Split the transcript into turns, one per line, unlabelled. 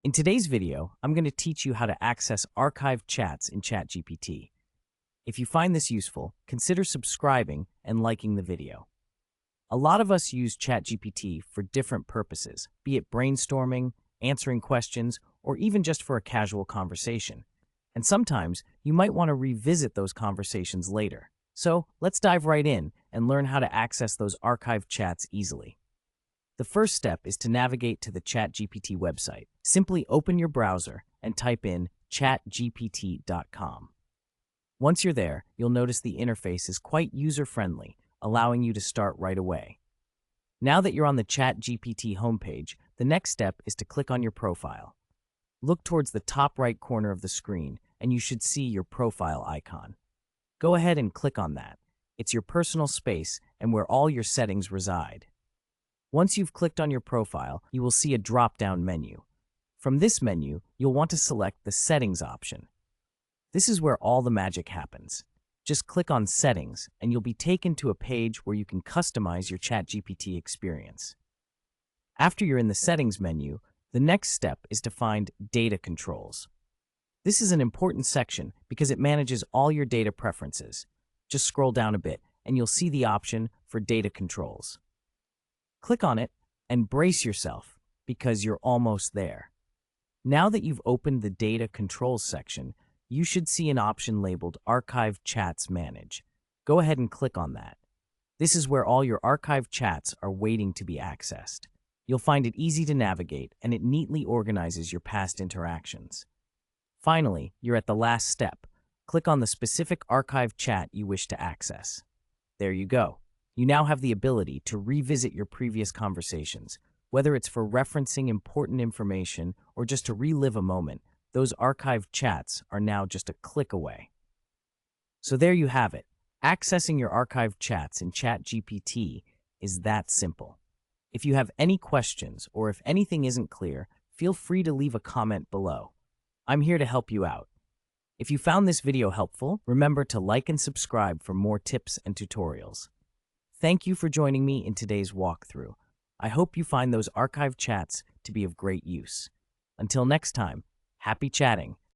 In today's video, I'm going to teach you how to access archived chats in ChatGPT. If you find this useful, consider subscribing and liking the video. A lot of us use ChatGPT for different purposes, be it brainstorming, answering questions, or even just for a casual conversation. And sometimes you might want to revisit those conversations later. So let's dive right in and learn how to access those archived chats easily. The first step is to navigate to the ChatGPT website. Simply open your browser and type in chatgpt.com. Once you're there, you'll notice the interface is quite user-friendly, allowing you to start right away. Now that you're on the ChatGPT homepage, the next step is to click on your profile. Look towards the top right corner of the screen, and you should see your profile icon. Go ahead and click on that. It's your personal space and where all your settings reside. Once you've clicked on your profile, you will see a drop-down menu. From this menu, you'll want to select the Settings option. This is where all the magic happens. Just click on Settings, and you'll be taken to a page where you can customize your ChatGPT experience. After you're in the Settings menu, the next step is to find Data Controls. This is an important section because it manages all your data preferences. Just scroll down a bit, and you'll see the option for Data Controls. Click on it and brace yourself because you're almost there. Now that you've opened the Data Controls section, you should see an option labeled Archived Chats Manage. Go ahead and click on that. This is where all your archived chats are waiting to be accessed. You'll find it easy to navigate, and it neatly organizes your past interactions. Finally, you're at the last step. Click on the specific archived chat you wish to access. There you go. You now have the ability to revisit your previous conversations. Whether it's for referencing important information or just to relive a moment, those archived chats are now just a click away. So there you have it. Accessing your archived chats in ChatGPT is that simple. If you have any questions or if anything isn't clear, feel free to leave a comment below. I'm here to help you out. If you found this video helpful, remember to like and subscribe for more tips and tutorials. Thank you for joining me in today's walkthrough. I hope you find those archived chats to be of great use. Until next time, happy chatting.